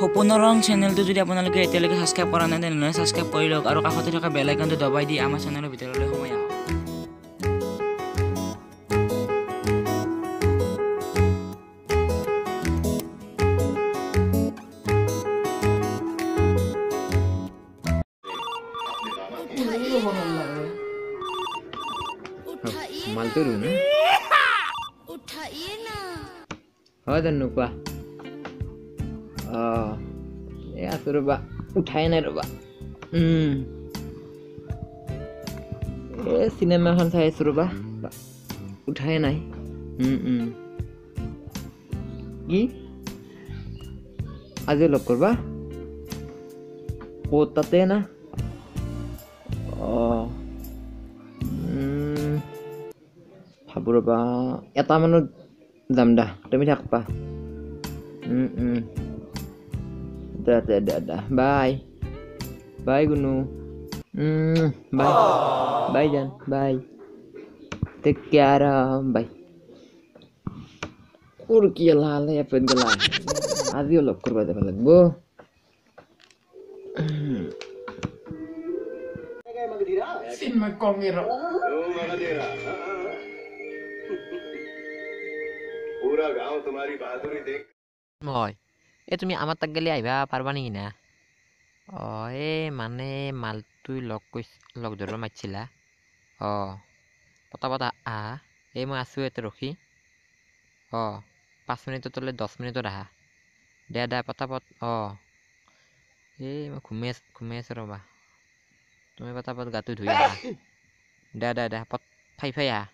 সপোনৰ ৰং চেনেলটো যদি আপোনালোকে এতিয়ালৈকে সাবস্ক্ৰাইব কৰা নাই তেনেহ'লে সাবস্ক্ৰাইব কৰি লওক আৰু কাষতে থকা বেল আইকনটো দবাই দি আমাৰ চেনেলৰ ভিতৰলৈ সোমাই আহক। मालतो रू ना उठाइए ना हाँ धन्नु पा या तो रुबा उठाए ना रुबा ए सिनेमा खान चाहे रुबा उठाए ना की आज लग करबा ओ तते ना ভাবুৰবা এটা মানত যাম দা তুমি থাকবা the bye bye গুনু bye bye জান বাই টেক কেয়ার বাই ওর কি লালে এপেন গলা আজিও লগ করবা যাব লাগবো sin me comieron पूरा गांव तुम्हारी बहादुरी देख মই এ তুমি আমার তাক গেলে আইবা পারবা নাকি না এ মানে মালতুই লগ ধরব মারছিলা পতা এই মই আছো এতে রখি 5 মিনিট তলে 10 মিনিট রাহা দে পতাপত এই মই ঘুমে আছো রবা তুমি পতাপত গাটো ধুই আহা দে পত ফাই আহা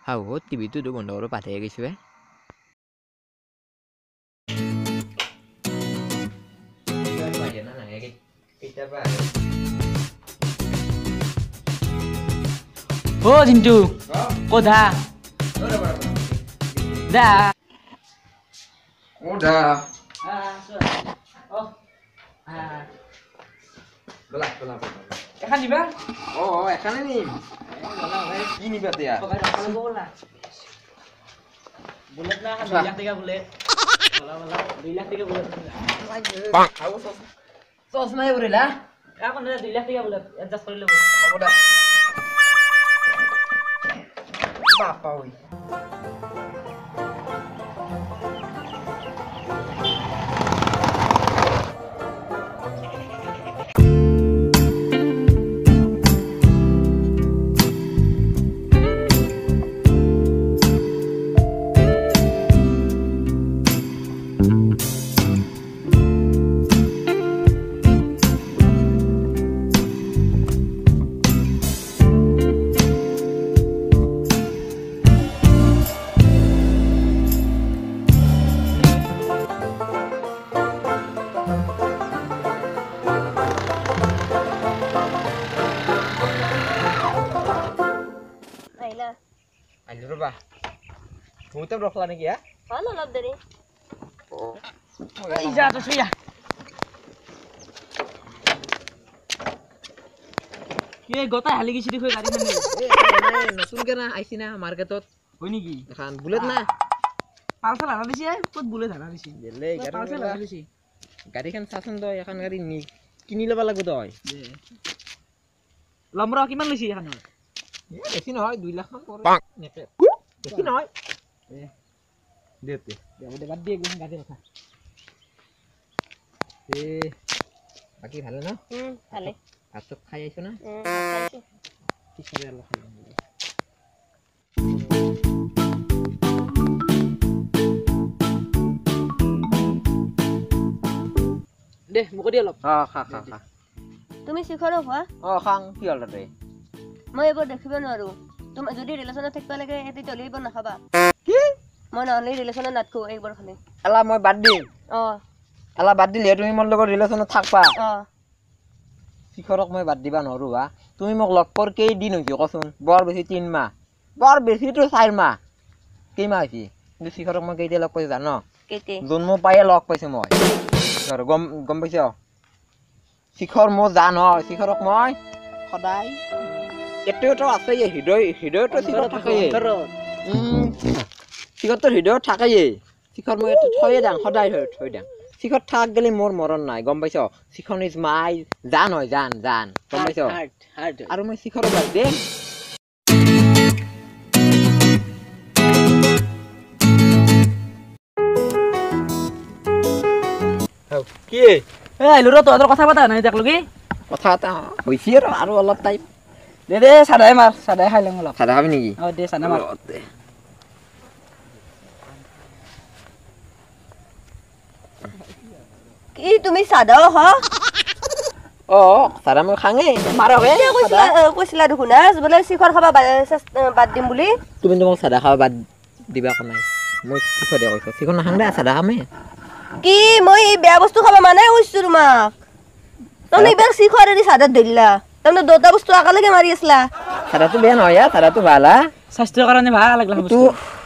Hau TV itu udah bondol pada ya guys ya. Oh Jintu, koda, dah. Udah. Belah. Ekan di bang? Ekan ini. Ini berarti ya. Pakai bola. Bulat lah kan 2 3 bulat. Bola 2 3 bulat. Bang, aku sos na yure lah. Aku na 2 3 bulat. Adjust করে লব। Udah. Apa oi? Ayo rubah. Kamu tuh berapa lagi ya? Halo lab dari Iya tuh ya. Ki গতা হালি গিছি দেখো গাড়ি খানে নতুন কেনা আইছি না মার্কেটত হয় নেকি এখন বুলেট না পালসার হারা দিছি কত বুলেট হারা দিছি দিলে পালসার হারা দিছি গাড়ীখন চাচোন তই এখন গাড়ী কিনি ল'ব লাগিব তই লমৰা কিমান লৈছি এখন বেছি নহয় 2 লাখ মান পৰে বেছি নহয় দেতে বাদ দিয়ে গুণ গাড়ী কথা বাকি ভালো না ভালে ভাত খাই আইছো না খাইছো কি করে আল্লাহ খাই দে মুখ দি অলপ খা তুমি শিখৰ হোৱা খাং কি হ'ল তাতে মই এবাৰ দেখিব নোৱাৰো তুমি যদি ৰিলেশনত থাকিব লাগে এতি তলিব নাখাবা কি মই নহলে ৰিলেশনত নাথকো একবাৰ খালি এলা মই বাদ দিম এলা বাদ দিলে তুমি মোৰ লগত ৰিলেশনত থাকবা শিখৰক মই বাদ দিবা নোৱাৰো হা তুমি মোক লগ কৰ কেই দিন হৈছে কচোন বৰ বেছি 3 মাহ বৰ বেছি তো 4 মাহ কেই মাহ হৈছে কিন্তু শিখৰক মই কেইতে লগ পাইছো জানো কেতে জন্ম পায়ে লগ পাইছো মই গম পাইছ শিখৰ মোৰ জান হয় শিখৰক মই সদায় এটোটো আছে হৃদয়টো শিখৰ থাকেই শিখৰটোৰ হৃদয়ত থাকেই শিখৰ মই এটো থৈয়ে যাম সদায় থৈ যাম শিখৰ থাক গেলে মোৰ মৰণ নাই গম পাইছ শিখৰ ইজ মাই জান হয় জান গম পাইছ আৰু মই শিখৰৰ বাদ দে কি আহিলো ৰ তহঁতৰ কথা পতা নাই তাক লগি কথা এটা হৈছে আৰু অলপ টাইম দে চাদাই মাৰ চাদাই খাই লওঁ অলপ চাদা খাবি নেকি দে চাদা মাৰ কি তুমি চাদাও হ চাদা মই খাঙে মাৰক কৈছিলা দেখোন বোলে শিখৰ খাবা বাদ দিম বুলি তুমি মোক চাদা খাব বাদ দিবা একো নাই মই শিখৰে কৈছো শিখৰ নাখাং দে চাদা খামে কি মই এই বেয়া বস্তু খাবা মানাই কৈছো তোমাক তুমি এইবাৰ শিখৰ এৰি চাদাত ধৰিলা তুমি দুটা বস্তু একেলগে মাৰি আছিলা চাদাটো বেয়া নহয় চাদাটো ভাল স্বাস্থ্যৰ কাৰণে ভাল লাগলা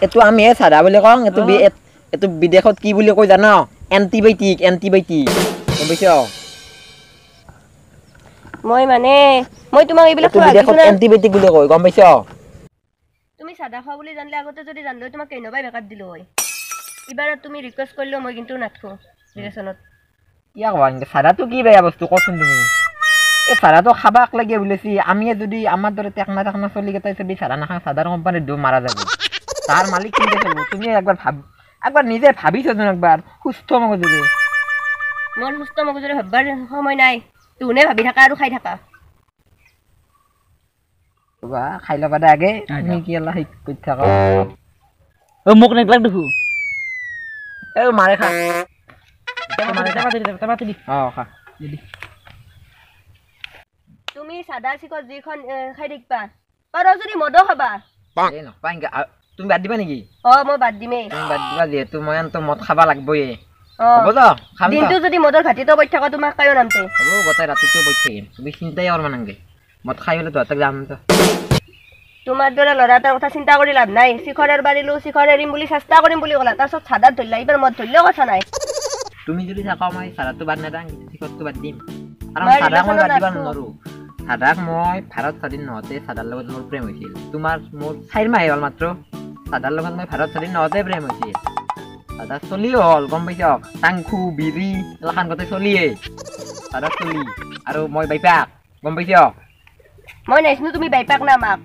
এইটো আমি চাদা বুলি কওঁ এইটো বিদেশত কি বুলি কয় জানো এণ্টিবায়টিক গম পাইছ মই তোমাক এইবিলাক এণ্টিবায়টিক বুলি কয় গম পাইছ তুমি চাদা খোৱা বুলি জানলে আগতে যদি জানলো তোমাক কেনেবাই বেকআপ দিলো হয় এবাৰ তুমি ৰিকুৱেষ্ট কৰিলেও মই কিন্তু নাথকো ৰিলেশ্যনত ইয়া কবা চাদাটো কি বেয়া বস্তু কচোন তুমি এই চাদাটো খাবাক লাগে বুলিছি আমি যদি আমাৰ দৰে টেকনা চলি কেইটাই যদি চাদা নাখাওঁ চাদাৰ কোম্পানীত দৌ মাৰা যাব তাৰ মালিক কিন্তু চলিব তুমি একবাৰ নিজে ভাবিছো একবাৰ সুস্থ মগজুৰে মোৰ সুস্থ মগজুৰে ভাববাৰ সময় নাই তুনে ভাবি থাকা আৰু খাই থাকা খাই ল'বা দে আগে তুমি কি অলপ শিক কৰি থাকা মোক নেগলাক দেখো মাৰে খা খা তুমি চাদা শিখৰ যিখন খাই থাকিবা পাৰ যদি মদো খাবা তুমি বাদ দিবা নেকি মই বাদ দিমেই তুমি বাদ দিবা যিহেতু মই মদ খাবা লাগবই হ'ব যা খাম দিনটো যদি মদৰ ঘাটিতো বৈ থাকা তোমাক কায়ো নামতে হ'ব গোটেই ৰাতিটো বৈ থাকিম তুমি চিন্তাই কৰবা নালাগে মদ খাই হ'লে তহঁতক যাম তোমাৰ দৰে ল'ৰা এটাৰ কথা চিন্তা কৰি লাভ নাই শিখৰ এৰিলো শিখৰ এৰিম বুলি চেষ্টা কৰিম বুলি ক'লা তাৰপিছত চাদাত ধৰিলা এইবাৰ মদ ধৰিলেও কথা নাই তুমি যদি থাকা মই চাদাটো বাদ নেদাং শিখৰটো বাদ দিম কাৰণ চাদাক মই বাদ দিবা নোৱাৰো চাদাক মই ভাৰত স্বাধীন নহওঁতে চাদাৰ লগত মোৰ প্ৰেম হৈছিল তোমাৰ মোৰ 4 মাহে হ'ল মাত্ৰ চাদাৰ লগত মই ভাৰত স্বাধীন নহওঁতে প্ৰেম হৈছিল চাদা চলি হ'ল গম পাইছ টাংখু বিৰি এলাখান গোটেই চলিয়ে চাদা চলি আৰু মই বাইপাক গম পাইছ মই নাইছিনো তুমি বাইপাক না মাক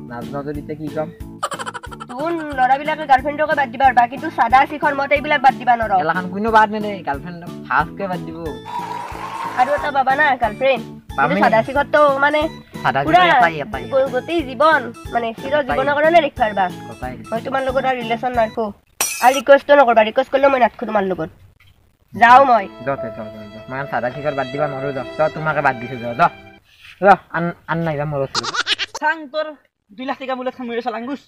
নাজনা যদি কি কম তোন ল'ৰাবিলাকে গাৰ্লফ্ৰেণ্ডকে বাদ দিবা পাৰবা কিন্তু চাদা শিখৰ মদ এইবিলাক বাদ দিবা নোৱাৰো এলাখান কোনো বাদ নেদে গাৰ্লফ্ৰেণ্ডক ফাৰ্ষ্টকে বাদ দিব আৰু এটা পাবা না গাৰ্লফ্ৰেণ্ড চাদা শিখৰটো মানে গোটেই জীৱন মানে চিৰ জীৱনৰ কাৰণে ৰাখিব পাৰবা মই তোমাৰ লগত আৰু ৰিলেশ্যন নাৰাখো আৰু ৰিকুৱেষ্টো নকৰবা ৰিকুৱেষ্ট কৰিলেও মই নাথাকো তোমাৰ লগত যাওঁ মই মই চাদা শিখৰ বাদ দিবা নোৱাৰো যা তোমাকে বাদ দিছো যা আন নাইবা মোৰ চাং তোৰ 2 লাখ টাকা বুলেট খান মৰি চলাংগুছ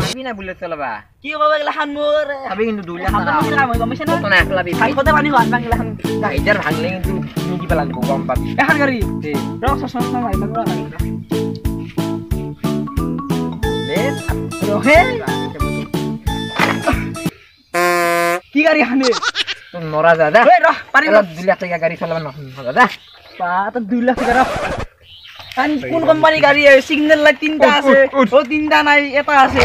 ভাবি না বুলেট চলাবা কি কব গলা খান মোৰ ভাবি কিন্তু 2 লাখ টাকা মই গম পাইছ না তো না একলাবি ভাইখতে পানি হোৱান বাংলা খান হাইজাৰ ভাঙলে কিন্তু তুমি কিবা লাগিব গম পাবি এখন গাড়ী ৰক সসস ভাই লগা লে ৰহে কি গাড়ী খানে তো নৰা যা যা ঐ ৰহ পাৰিব 2 লাখ টাকা গাড়ী চলাবা নহ'ল যা পা তো 2 লাখ টাকা ৰহ কোন কোম্পানী গাড়ী সিগনেল লাইট 3টা আছে ও 3টা নাই এটা আছে